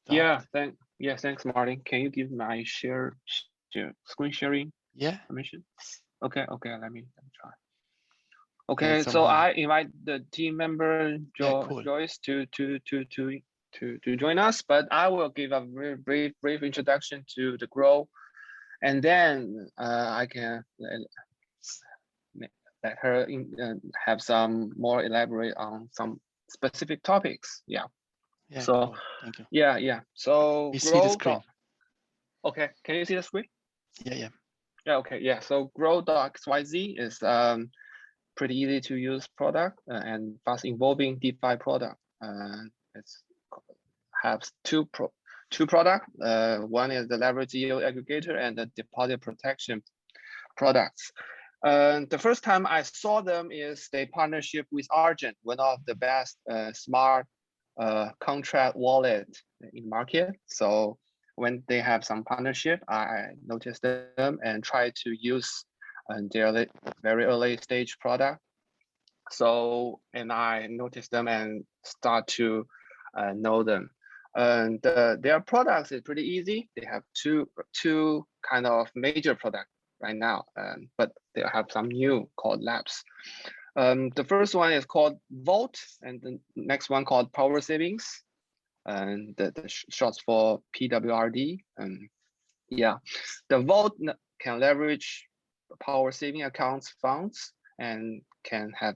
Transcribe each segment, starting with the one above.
Yeah, thanks, Martin. Can you give my screen sharing Yeah, permission? Okay, let me try. yeah, Okay, so somehow. I invite the team member Yeah, cool. Joyce to join us, but I will give a very brief introduction to the Grow, and then I can let her have some more elaborate on some specific topics. Yeah. Yeah, So cool. Thank you. yeah. So We see the Grow. screen. Okay, can you see the screen? Yeah, yeah. Yeah. Okay. Yeah. So Grow.xyz is pretty easy to use product and fast evolving DeFi product. It's has two products. One is the leverage yield aggregator and the deposit protection products. The first time I saw them is they partnership with Argent, one of the best smart contract wallet in market. So when they have some partnership, I noticed them and try to use their very early stage product. So, and I noticed them and start to know them. And their products is pretty easy. They have two kind of major products right now, but they have some new called labs. The first one is called Vault, and the next one called Power Savings, and the shorts for PWRD. Yeah, the Vault can leverage power saving accounts funds and can have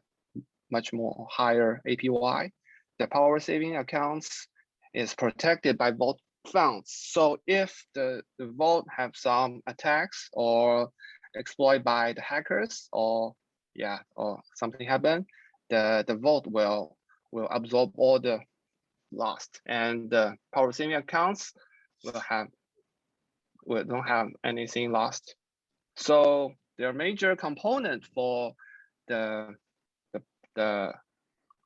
much more higher APY. The power saving accounts is protected by Vault funds. So if the Vault have some attacks or exploited by the hackers or something happen, the Vault will absorb all the loss, and the power saving accounts don't have anything lost. So their major component for the the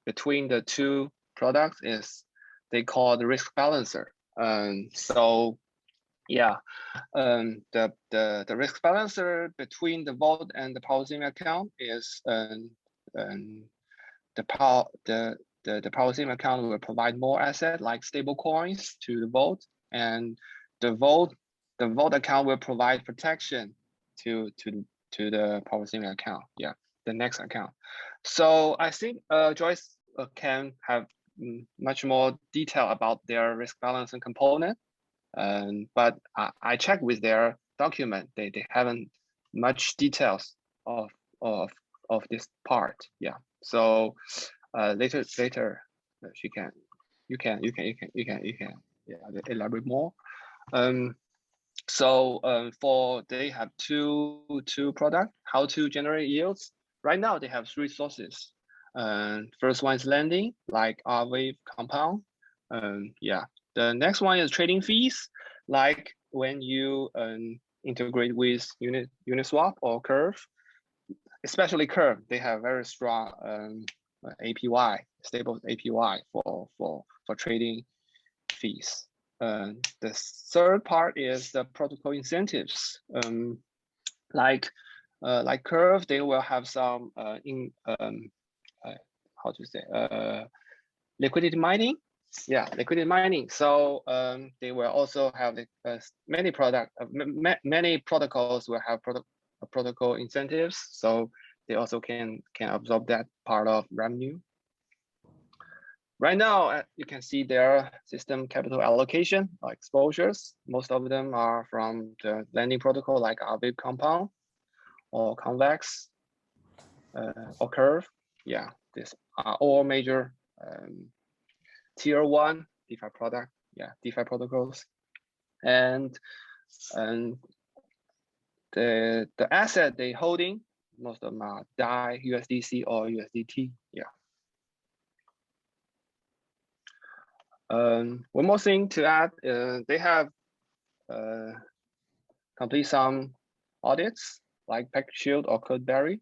between the two products is they call the risk balancer. So yeah, the risk balancer between the Vault and the power saving account is the power saving account will provide more asset like stable coins to the Vault, and the Vault account will provide protection to the power saving account. Yeah, the next account. So I think Joyce can have much more detail about their risk balancing component. But I checked with their document; they haven't much details of this part. Yeah. So later she can you can elaborate more. So for they have two products, how to generate yields. Right now they have three sources. First one is lending, like R-Wave Compound. Yeah. The next one is trading fees, like when you integrate with Uniswap or Curve, especially Curve. They have very strong APY, stable APY for trading fees. The third part is the protocol incentives. Like Curve, they will have some how to say liquidity mining. Yeah, liquidity mining. So they will also have many many protocols will have protocol incentives. So they also can absorb that part of revenue. Right now, you can see their system capital allocation exposures. Most of them are from the lending protocol like Aave Compound or Convex or Curve. Yeah, these are all major tier one DeFi product. Yeah, DeFi protocols, and the asset they holding, most of them are DAI, USDC or USDT. Yeah. One more thing to add, they have complete some audits like Packet Shield or Codeberry,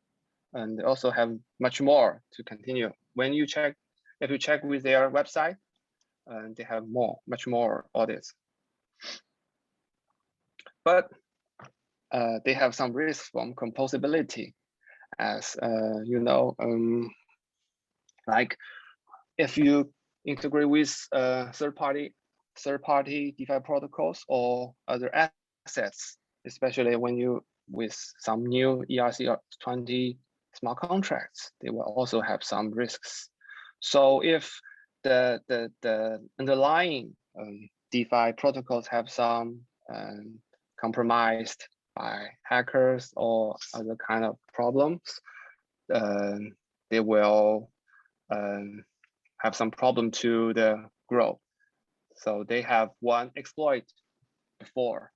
and they also have much more to continue. When you check, if you check with their website, they have much more audits. But they have some risks from composability, as you know, like if you integrate with third-party third-party DeFi protocols or other assets, especially when you with some new ERC20 smart contracts, they will also have some risks. So if the underlying DeFi protocols have some compromised by hackers or other kind of problems, they will have some problem to the Gro. So they have one exploit before.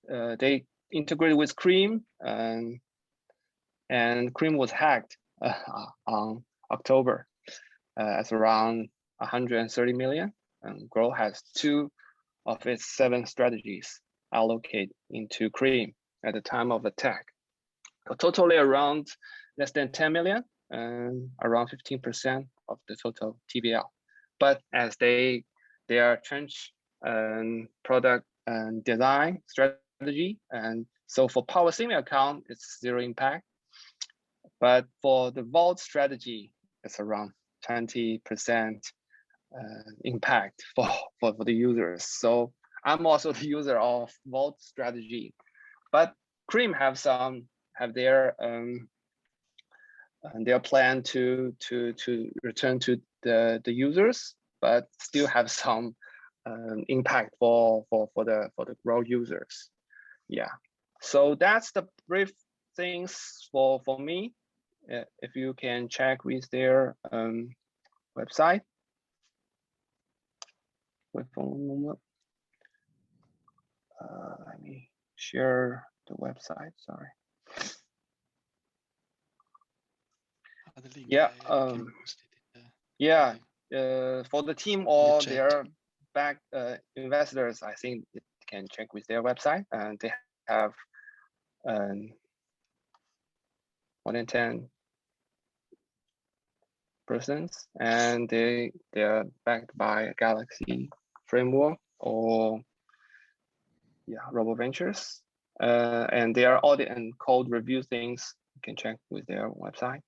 They integrated with Cream, and Cream was hacked on October as around 130 million. And Gro has 2 of its 7 strategies allocate into Cream at the time of attack. So totally around less than 10 million and around 15% of the total TVL. But as their trench product and design strategy, and so for Power Semi account, it's 0 impact. But for the Vault strategy, it's around 20% impact for the users. So I'm also the user of Vault strategy, but Cream have their plan to return to the users, but still have some impact for the Gro users. Yeah, so that's the brief things for me. If you can check with their website. Wait for one moment. Let me share the website. Sorry. Yeah. For the team or their back investors, I think it can check with their website, and they have more than 10 persons, and they are backed by Galaxy Framework or Robo Ventures, and they are audit and code review things. You can check with their website.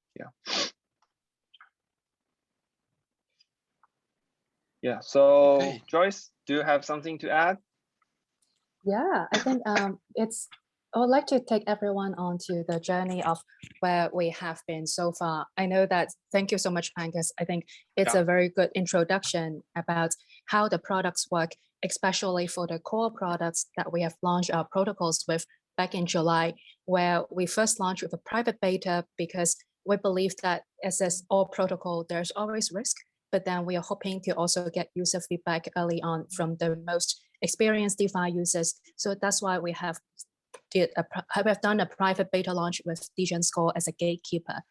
So okay. Joyce, do you have something to add? Yeah, I think I would like to take everyone onto the journey of where we have been so far. I know that, thank you so much, Pankas. I think it's a very good introduction about how the products work, especially for the core products that we have launched our protocols with back in July, where we first launched with a private beta because we believe that as all protocol, there's always risk, but then we are hoping to also get user feedback early on from the most experienced DeFi users. So that's why we have done a private beta launch with Degen Score as a gatekeeper.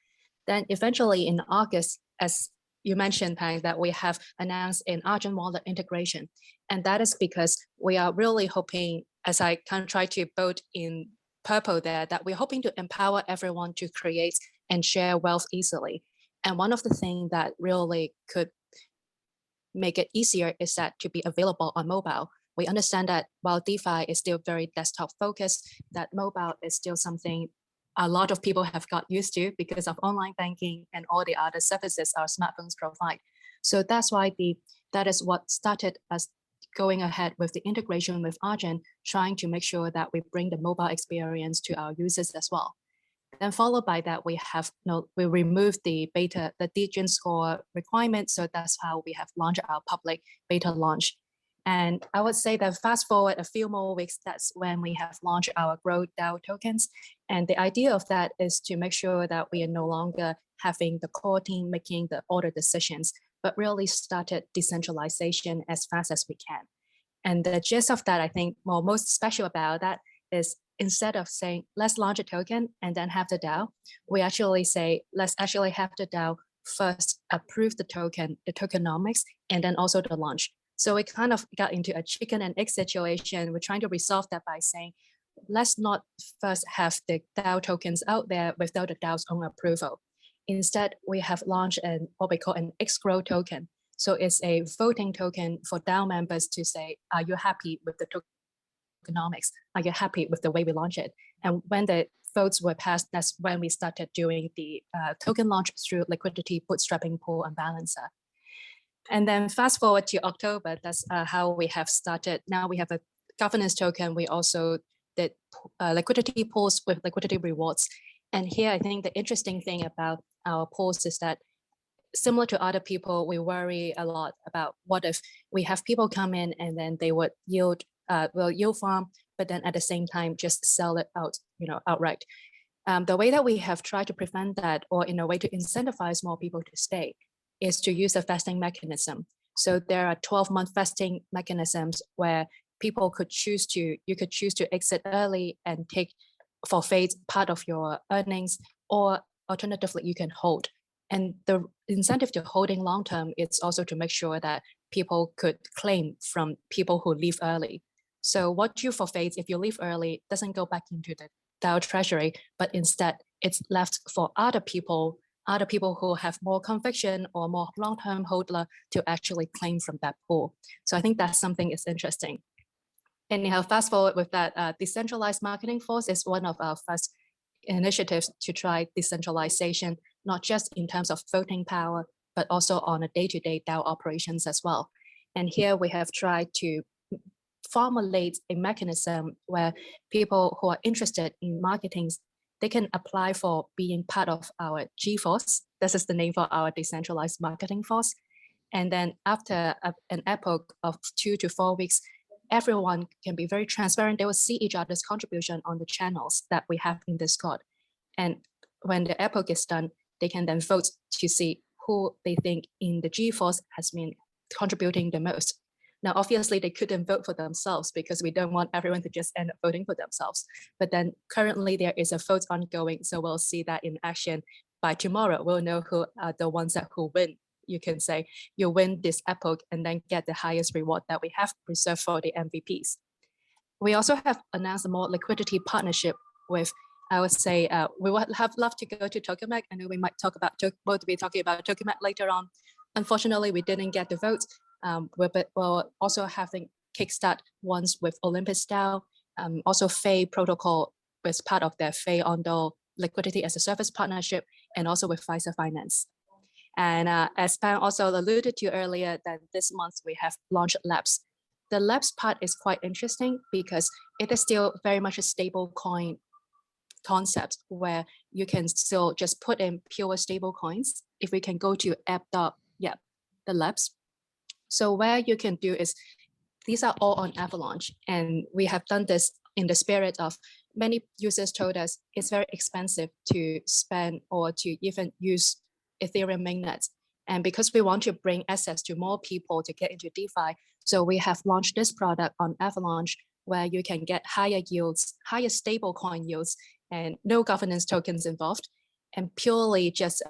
Then eventually in August, as you mentioned, Pang, that we have announced an Argent wallet integration. And that is because we are really hoping, as I kind of try to build in purple there, that we're hoping to empower everyone to create and share wealth easily. And one of the things that really could make it easier is that to be available on mobile. We understand that while DeFi is still very desktop focused, that mobile is still something a lot of people have got used to because of online banking and all the other services our smartphones provide. So that's why that is what started us going ahead with the integration with Argent, trying to make sure that we bring the mobile experience to our users as well. Then followed by that, we removed the Degen Score requirement. So that's how we have launched our public beta launch. And I would say that fast forward a few more weeks, that's when we have launched our Gro DAO tokens. And the idea of that is to make sure that we are no longer having the core team making all the decisions, but really started decentralization as fast as we can. And the gist of that, I think, most special about that is instead of saying, let's launch a token and then have the DAO, we actually say, let's actually have the DAO first approve the token, the tokenomics, and then also the launch. So we kind of got into a chicken and egg situation. We're trying to resolve that by saying, let's not first have the DAO tokens out there without the DAO's own approval. Instead, we have launched what we call an X-Grow token. So it's a voting token for DAO members to say, are you happy with the tokenomics? Are you happy with the way we launch it? And when the votes were passed, that's when we started doing the token launch through liquidity, bootstrapping pool, and balancer. And then fast forward to October, that's how we have started. Now we have a governance token. We also did liquidity pools with liquidity rewards. And here, I think the interesting thing about our pools is that similar to other people, we worry a lot about what if we have people come in and then they would yield farm, but then at the same time just sell it out, outright. The way that we have tried to prevent that, or in a way to incentivize more people to stay, is to use a vesting mechanism. So there are 12-month vesting mechanisms where people could choose to exit early and take forfeit part of your earnings, or alternatively, you can hold. And the incentive to holding long-term is also to make sure that people could claim from people who leave early. So what you forfeit if you leave early doesn't go back into the DAO treasury, but instead it's left for other people who have more conviction or more long-term holder to actually claim from that pool. So I think that's something is interesting. Anyhow, fast forward with that, decentralized marketing force is one of our first initiatives to try decentralization, not just in terms of voting power, but also on a day-to-day DAO operations as well. And here we have tried to formulate a mechanism where people who are interested in marketing, they can apply for being part of our G-Force. This is the name for our decentralized marketing force. And then after an epoch of 2 to 4 weeks, everyone can be very transparent. They will see each other's contribution on the channels that we have in Discord. And when the epoch is done, they can then vote to see who they think in the G-Force has been contributing the most. Now, obviously, they couldn't vote for themselves because we don't want everyone to just end up voting for themselves. But then currently there is a vote ongoing. So we'll see that in action by tomorrow. We'll know who are the ones who win. You can say you win this epoch and then get the highest reward that we have reserved for the MVPs. We also have announced a more liquidity partnership with, I would say, we would have loved to go to Tokamak. I know we might we'll be talking about Tokamak later on. Unfortunately, we didn't get the vote. We're also having kickstart ones with Olympus DAO, also Fei protocol was part of their Fei Ondo liquidity as a service partnership, and also with Pfizer Finance. And as Pang also alluded to earlier, that this month we have launched Labs. The Labs part is quite interesting because it is still very much a stable coin concept where you can still just put in pure stable coins. If we can go to the Labs. So where you can do is, these are all on Avalanche, and we have done this in the spirit of many users told us it's very expensive to spend or to even use Ethereum mainnets. And because we want to bring access to more people to get into DeFi, so we have launched this product on Avalanche where you can get higher yields, higher stable coin yields, and no governance tokens involved, and purely just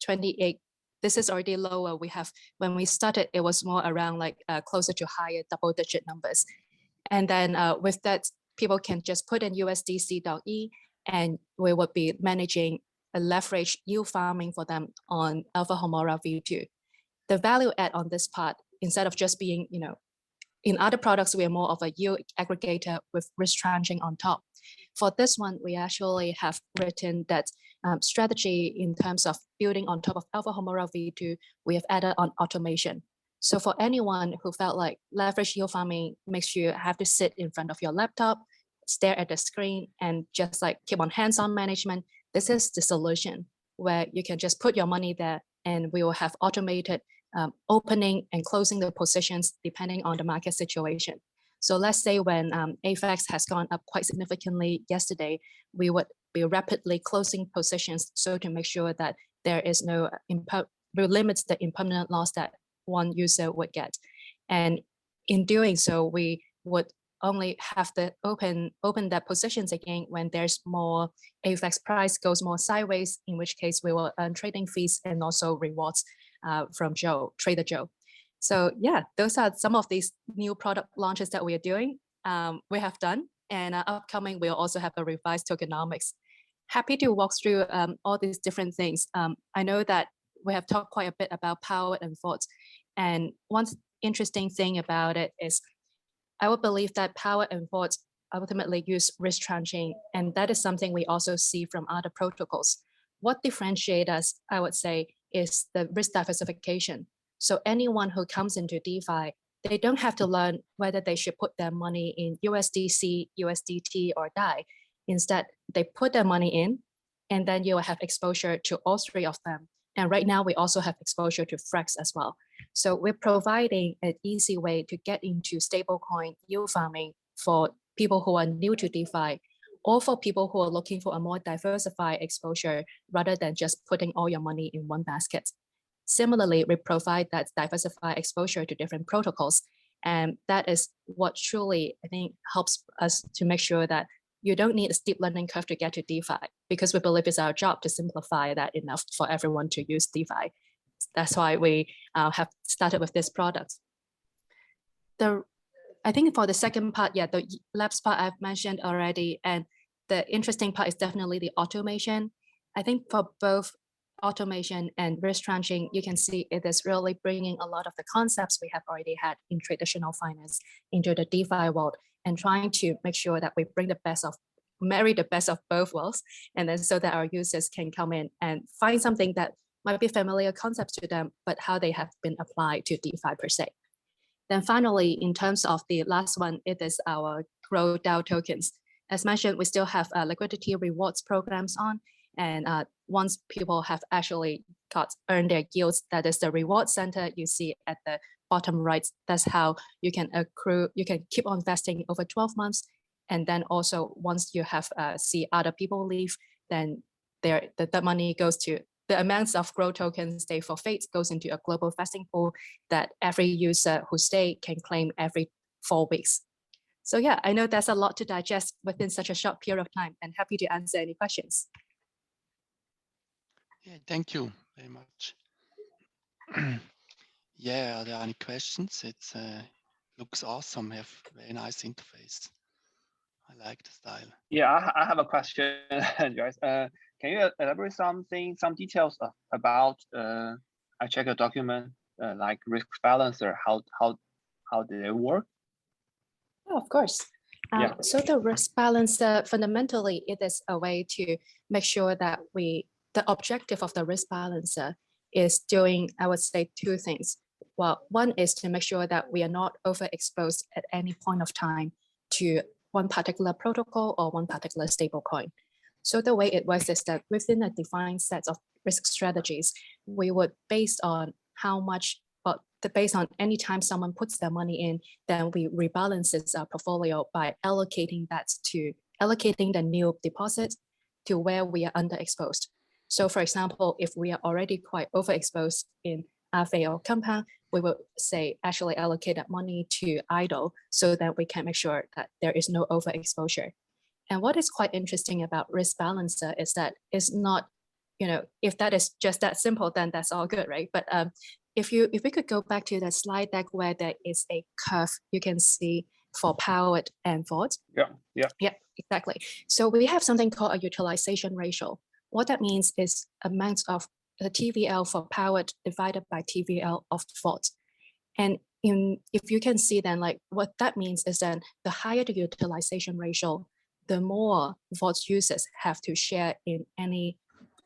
28. This is already lower. We have, when we started, it was more around like closer to higher double-digit numbers. And then with that, people can just put in USDC.E, and we would be managing a leverage yield farming for them on Alpha Homora V2. The value add on this part, instead of just being, in other products, we are more of a yield aggregator with risk tranching on top. For this one, we actually have written that strategy in terms of building on top of Alpha Homora V2, we have added on automation. So for anyone who felt like leverage yield farming makes you have to sit in front of your laptop, stare at the screen, and just like keep on hands-on management, this is the solution where you can just put your money there and we will have automated opening and closing the positions depending on the market situation. So let's say when AFX has gone up quite significantly yesterday, we would be rapidly closing positions so to make sure that there is no we limit the impermanent loss that one user would get. And in doing so, we would only have to open that positions again when there's more AFX price goes more sideways, in which case we will earn trading fees and also rewards from Trader Joe. So yeah, those are some of these new product launches that we are doing, we have done, and upcoming we'll also have a revised tokenomics. Happy to walk through all these different things. I know that we have talked quite a bit about power and thoughts, and one interesting thing about it is I would believe that power and thoughts ultimately use risk tranching, and that is something we also see from other protocols. What differentiates us, I would say, is the risk diversification. So anyone who comes into DeFi, they don't have to learn whether they should put their money in USDC, USDT, or DAI. Instead, they put their money in, and then you will have exposure to all three of them. And right now, we also have exposure to Frex as well. So we're providing an easy way to get into stablecoin yield farming for people who are new to DeFi, or for people who are looking for a more diversified exposure rather than just putting all your money in one basket. Similarly, we provide that diversified exposure to different protocols. And that is what truly, I think, helps us to make sure that you don't need a steep learning curve to get to DeFi, because we believe it's our job to simplify that enough for everyone to use DeFi. That's why we have started with this product. I think for the second part, yeah, the labs part I've mentioned already, and the interesting part is definitely the automation. I think for both automation and risk tranching, you can see it is really bringing a lot of the concepts we have already had in traditional finance into the DeFi world, and trying to make sure that we bring marry the best of both worlds, and then so that our users can come in and find something that might be familiar concepts to them, but how they have been applied to DeFi per se. Then finally, in terms of the last one, it is our Gro DAO tokens. As mentioned, we still have liquidity rewards programs on, and once people have actually earned their yields, that is the reward center you see at the bottom right. That's how you can accrue, you can keep on investing over 12 months. And then also once you have see other people leave, then the money goes to, the amounts of Gro tokens they forfeit goes into a global vesting pool that every user who stay can claim every 4 weeks. So yeah, I know that's a lot to digest within such a short period of time, and happy to answer any questions. Yeah, thank you very much. Yeah, are there any questions? It looks awesome. Have very nice interface. I like the style. Yeah, I have a question, guys. Can you elaborate some details about? I check a document like risk balancer. How did it work? Oh, of course. Yeah. So the risk balancer, fundamentally, it is a way to make sure that the objective of the risk balancer is doing, I would say, 2 things. Well, one is to make sure that we are not overexposed at any point of time to one particular protocol or one particular stablecoin. So the way it works is that within a defined set of risk strategies, we would, based on how much, based on any time someone puts their money in, then we rebalances our portfolio by allocating the new deposit to where we are underexposed. So for example, if we are already quite overexposed in RFA or compound, we will say actually allocate that money to idle so that we can make sure that there is no overexposure. And what is quite interesting about risk balancer is that it's not, if that is just that simple, then that's all good, right? But if we could go back to the slide deck where there is a curve, you can see for powered and VOD. Yeah, exactly. So we have something called a utilization ratio. What that means is amount of the TVL for powered divided by TVL of VOD. And if you can see then, like what that means is then the higher the utilization ratio, the more VOD users have to share in any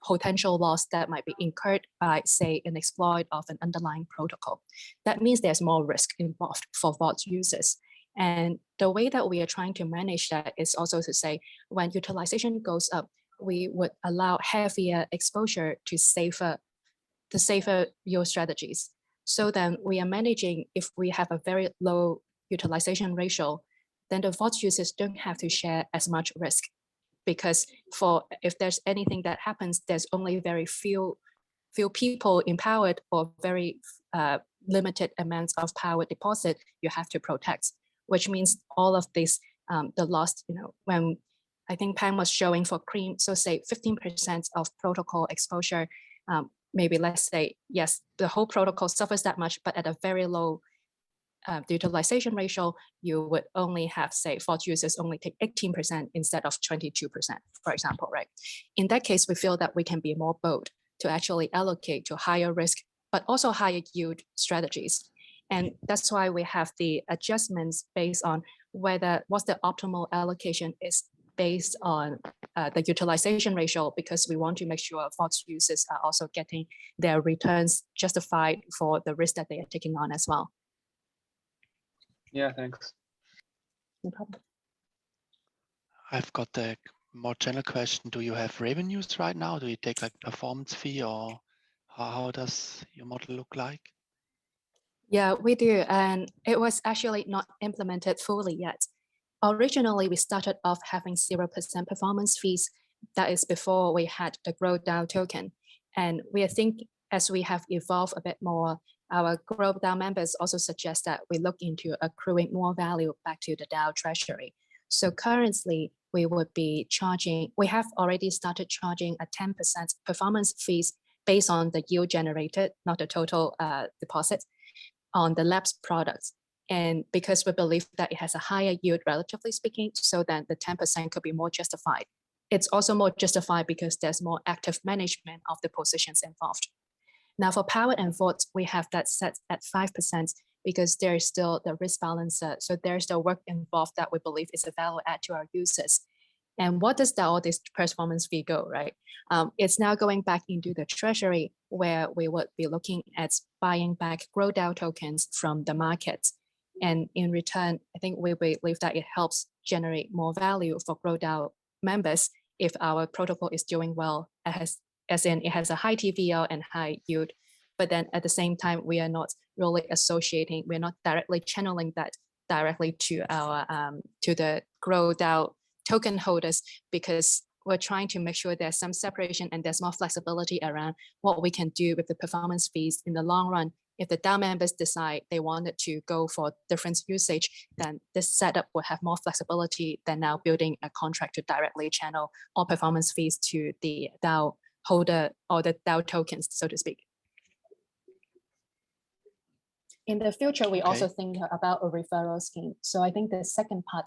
potential loss that might be incurred by, say, an exploit of an underlying protocol. That means there's more risk involved for VOD users. And the way that we are trying to manage that is also to say, when utilization goes up, we would allow heavier exposure to safer yield strategies. So then we are managing, if we have a very low utilization ratio, then the VOD users don't have to share as much risk, because if there's anything that happens, there's only very few people empowered or very limited amounts of power deposit you have to protect, which means all of this, the loss, when I think Pam was showing for cream, so say 15% of protocol exposure, maybe let's say, yes, the whole protocol suffers that much, but at a very low utilization ratio, you would only have, say, VOD users only take 18% instead of 22%, for example, right? In that case, we feel that we can be more bold to actually allocate to higher risk, but also higher yield strategies. And that's why we have the adjustments based on what's the optimal allocation is based on the utilization ratio, because we want to make sure FOX users are also getting their returns justified for the risk that they are taking on as well. Yeah, thanks. No problem. I've got a more general question. Do you have revenues right now? Do you take like performance fee, or how does your model look like? Yeah, we do. And it was actually not implemented fully yet. Originally, we started off having 0% performance fees. That is before we had the Gro DAO token. And we think as we have evolved a bit more, our Gro DAO members also suggest that we look into accruing more value back to the DAO treasury. So currently, we would be charging, we have already started charging a 10% performance fees based on the yield generated, not the total deposit, on the labs products. And because we believe that it has a higher yield, relatively speaking, so then the 10% could be more justified. It's also more justified because there's more active management of the positions involved. Now for powered and votes, we have that set at 5% because there is still the risk balancer. So there's the work involved that we believe is a value add to our users. And what does all this performance fee go, right? It's now going back into the treasury where we would be looking at buying back Gro DAO tokens from the market. And in return, I think we believe that it helps generate more value for Gro DAO members if our protocol is doing well, as in it has a high TVL and high yield. But then at the same time, we are not really associating, we're not directly channeling that directly to our to the Gro DAO token holders, because we're trying to make sure there's some separation and there's more flexibility around what we can do with the performance fees in the long run. If the DAO members decide they wanted to go for different usage, then this setup will have more flexibility than now building a contract to directly channel all performance fees to the DAO holder or the DAO tokens, so to speak. In the future, we also think about a referral scheme. So I think the second part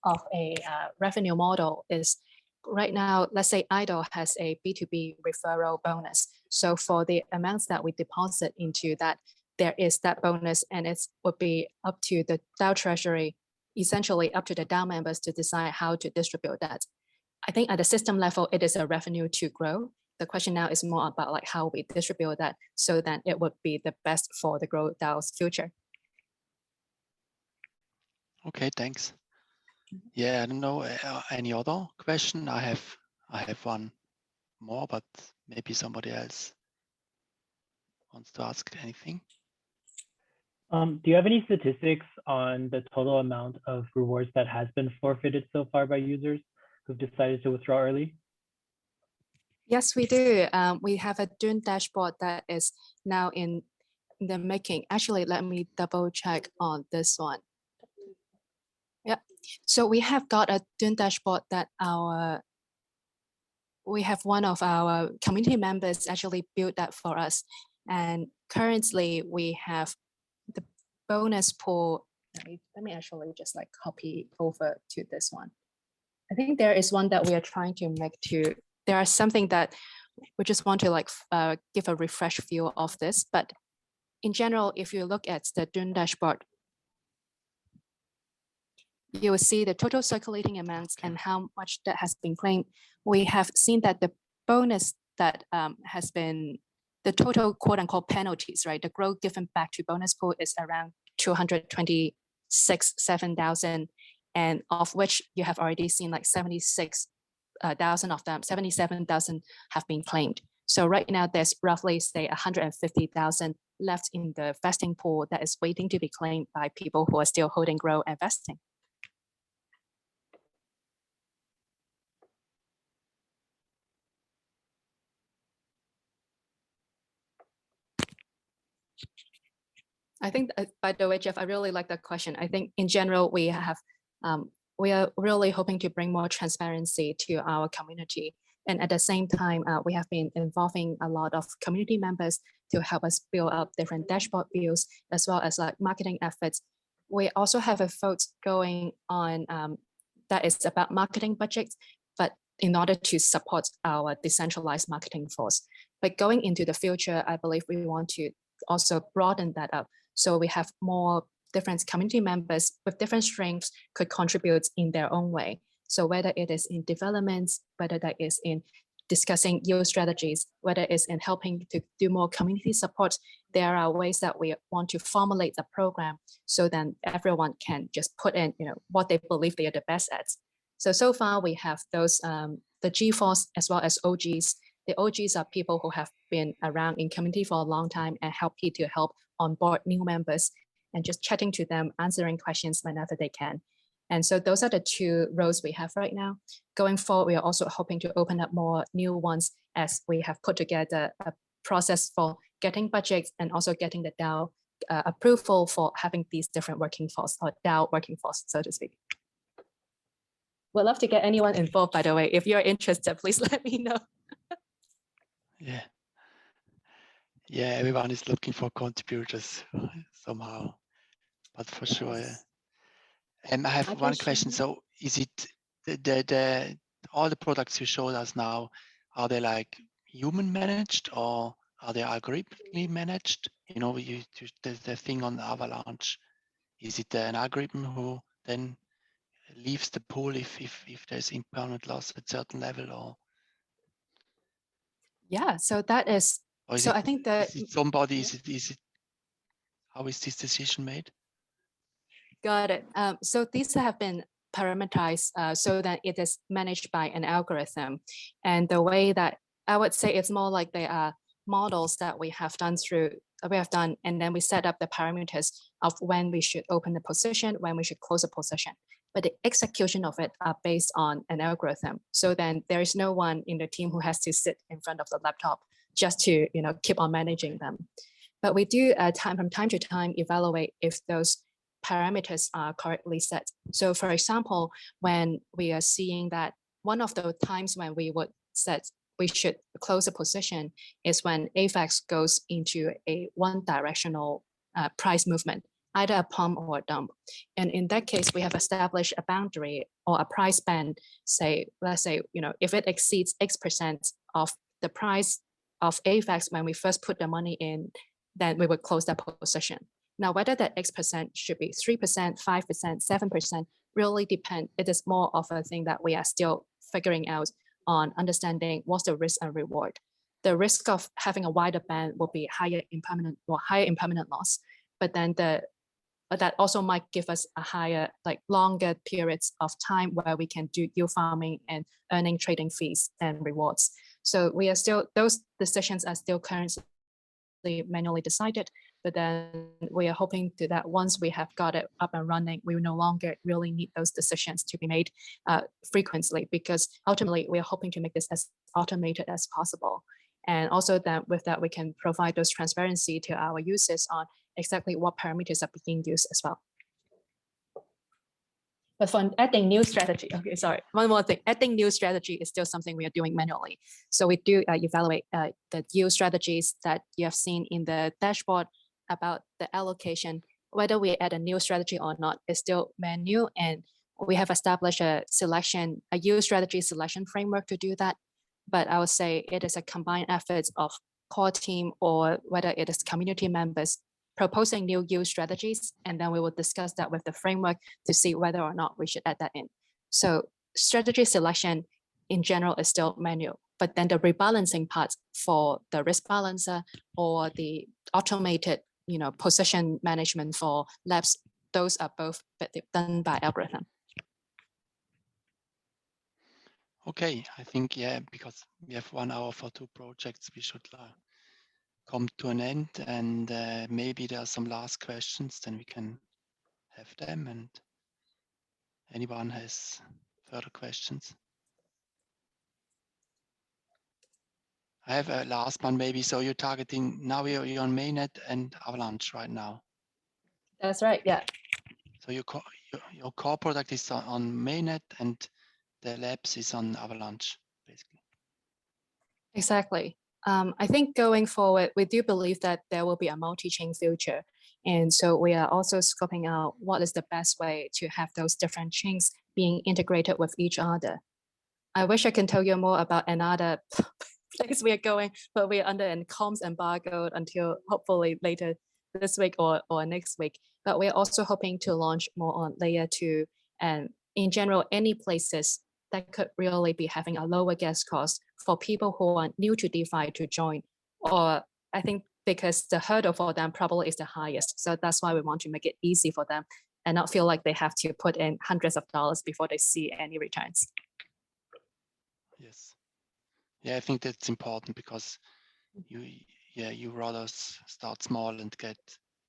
of a revenue model is right now, let's say IDOL has a B2B referral bonus. So for the amounts that we deposit into that, there is that bonus, and it would be up to the DAO treasury, essentially up to the DAO members to decide how to distribute that. I think at the system level, it is a revenue to grow. The question now is more about like how we distribute that so that it would be the best for the Gro DAO's future. Okay, thanks. Yeah, I don't know any other question. I have one more, but maybe somebody else wants to ask anything. Do you have any statistics on the total amount of rewards that has been forfeited so far by users who've decided to withdraw early? Yes, we do. We have a Dune dashboard that is now in the making. Actually, let me double check on this one. Yeah, so we have got a Dune dashboard that we have one of our community members actually built that for us. And currently we have the bonus pool. Let me actually just like copy over to this one. I think there is one that we are trying to make to, there are something that we just want to like give a refresh view of this. But in general, if you look at the Dune dashboard, you will see the total circulating amounts and how much that has been claimed. We have seen that the bonus that has been, the total quote unquote penalties, right? The growth given back to bonus pool is around 226,700, and of which you have already seen like 76,000 of them, 77,000 have been claimed. So right now there's roughly say 150,000 left in the vesting pool that is waiting to be claimed by people who are still holding Gro and vesting. I think, by the way, Jeff, I really like that question. I think in general, we have, we are really hoping to bring more transparency to our community. And at the same time, we have been involving a lot of community members to help us build up different dashboard views, as well as like marketing efforts. We also have a vote going on that is about marketing budgets, but in order to support our decentralized marketing force. But going into the future, I believe we want to also broaden that up. So we have more different community members with different strengths could contribute in their own way. So whether it is in development, whether that is in discussing yield strategies, whether it's in helping to do more community support, there are ways that we want to formulate the program so then everyone can just put in, what they believe they are the best at. So far we have those, the G4s as well as OGs. The OGs are people who have been around in community for a long time and happy to help onboard new members and just chatting to them, answering questions whenever they can. And so those are the two roles we have right now. Going forward, we are also hoping to open up more new ones as we have put together a process for getting budgets and also getting the DAO approval for having these different working force or DAO working force, so to speak. We'd love to get anyone involved, by the way. If you're interested, please let me know. Yeah. Yeah, everyone is looking for contributors somehow, but for sure. Yeah. I have one question. So is it the all the products you showed us now, are they like human managed or are they algorithmically managed? The thing on Avalanche, is it an algorithm who then leaves the pool if there's impermanent loss at certain level, or? Yeah, so that is, so I think that is it somebody, is it how is this decision made? Got it. So these have been parameterized so that it is managed by an algorithm. And the way that I would say it's more like they are models that we have done, and then we set up the parameters of when we should open the position, when we should close a position. But the execution of it are based on an algorithm. So then there is no one in the team who has to sit in front of the laptop just to keep on managing them. But we do from time to time evaluate if those parameters are correctly set. So for example, when we are seeing that one of the times when we would set we should close a position is when AVAX goes into a one directional price movement, either a pump or a dump. And in that case, we have established a boundary or a price band, let's say, if it exceeds X% of the price of AVAX when we first put the money in, then we would close that position. Now, whether that X% should be 3%, 5%, 7%, really depend. It is more of a thing that we are still figuring out on understanding what's the risk and reward. The risk of having a wider band will be higher impermanent loss, but then that also might give us a higher, longer periods of time where we can do yield farming and earning trading fees and rewards. So we are still, those decisions are still currently manually decided, but then we are hoping to that once we have got it up and running, we will no longer really need those decisions to be made frequently, because ultimately we are hoping to make this as automated as possible. And also that with that, we can provide those transparency to our users on exactly what parameters are being used as well. But for adding new strategy, okay, sorry, one more thing. Adding new strategy is still something we are doing manually. So we do evaluate the yield strategies that you have seen in the dashboard about the allocation. Whether we add a new strategy or not is still manual, and we have established a yield strategy selection framework to do that. But I would say it is a combined effort of core team or whether it is community members proposing new yield strategies, and then we will discuss that with the framework to see whether or not we should add that in. So strategy selection in general is still manual, but then the rebalancing part for the risk balancer or the automated position management for labs, those are both done by algorithm. Okay, I think, yeah, because we have 1 hour for 2 projects, we should come to an end, and maybe there are some last questions, then we can have them, and anyone has further questions. I have a last one maybe. So you're targeting, now you're on mainnet and Avalanche right now. That's right, yeah. So your core product is on mainnet and the labs is on Avalanche, basically. Exactly. I think going forward, we do believe that there will be a multi-chain future. And so we are also scoping out what is the best way to have those different chains being integrated with each other. I wish I can tell you more about another place we are going, but we are under a comms embargo until hopefully later this week or next week. But we're also hoping to launch more on layer 2 and in general, any places that could really be having a lower gas cost for people who are new to DeFi to join, or I think because the hurdle for them probably is the highest. So that's why we want to make it easy for them and not feel like they have to put in hundreds of dollars before they see any returns. Yes. Yeah, I think that's important because you rather start small and get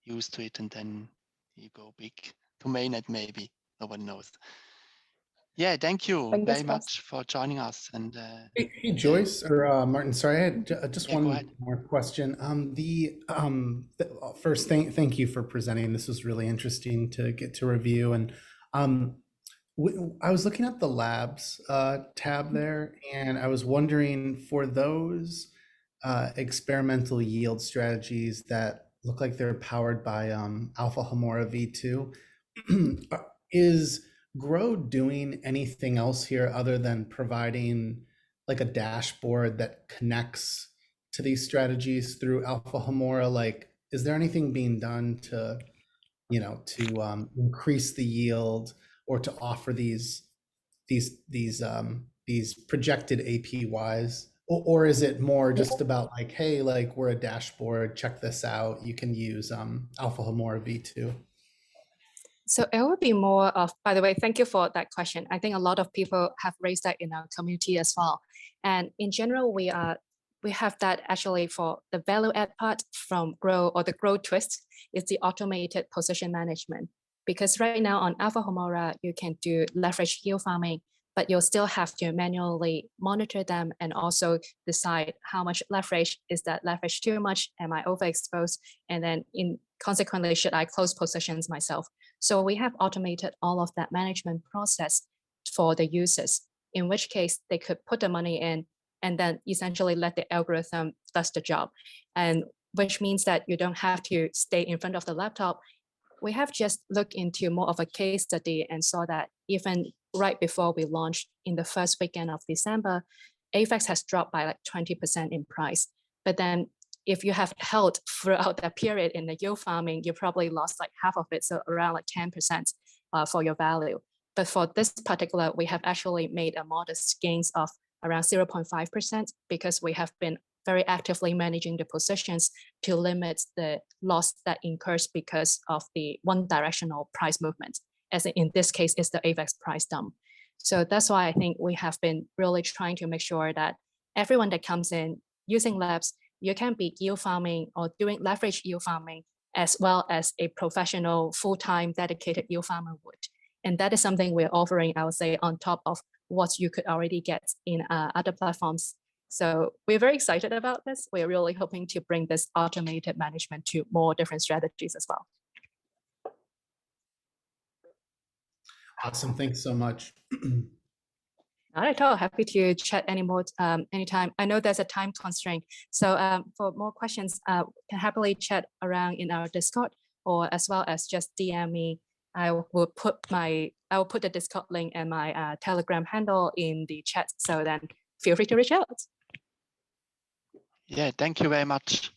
used to it, and then you go big to mainnet maybe. No one knows. Yeah, thank you very much for joining us. And hey, Joyce or Martin, sorry, I had just one more question. First, thank you for presenting. This was really interesting to get to review. And I was looking at the labs tab there, and I was wondering, for those experimental yield strategies that look like they're powered by Alpha Homora V2, is Gro doing anything else here other than providing like a dashboard that connects to these strategies through Alpha Homora? Like, is there anything being done to, increase the yield or to offer these projected APYs? Or is it more just about like, hey, like, we're a dashboard, check this out, you can use Alpha Homora V2? So it would be more of, by the way, thank you for that question. I think a lot of people have raised that in our community as well. And in general, we have that actually for the value add part from Gro, or the Gro twist is the automated position management. Because right now on Alpha Homora, you can do leverage yield farming, but you'll still have to manually monitor them and also decide how much leverage, is that leverage too much? Am I overexposed? And then consequently, should I close positions myself? So we have automated all of that management process for the users, in which case they could put the money in and then essentially let the algorithm does the job. And which means that you don't have to stay in front of the laptop. We have just looked into more of a case study and saw that even right before we launched in the first weekend of December, AVAX has dropped by like 20% in price. But then if you have held throughout that period in the yield farming, you probably lost like half of it, so around like 10% for your value. But for this particular, we have actually made a modest gains of around 0.5% because we have been very actively managing the positions to limit the loss that incurs because of the one directional price movement, as in this case is the AVAX price dump. So that's why I think we have been really trying to make sure that everyone that comes in using labs, you can be yield farming or doing leverage yield farming as well as a professional full-time dedicated yield farmer would. And that is something we're offering, I would say, on top of what you could already get in other platforms. So we're very excited about this. We're really hoping to bring this automated management to more different strategies as well. Awesome, thanks so much. Not at all. Happy to chat any more anytime. I know there's a time constraint, so for more questions, can happily chat around in our Discord, or as well as just DM me. I will put the Discord link and my Telegram handle in the chat. So then feel free to reach out. Yeah, thank you very much.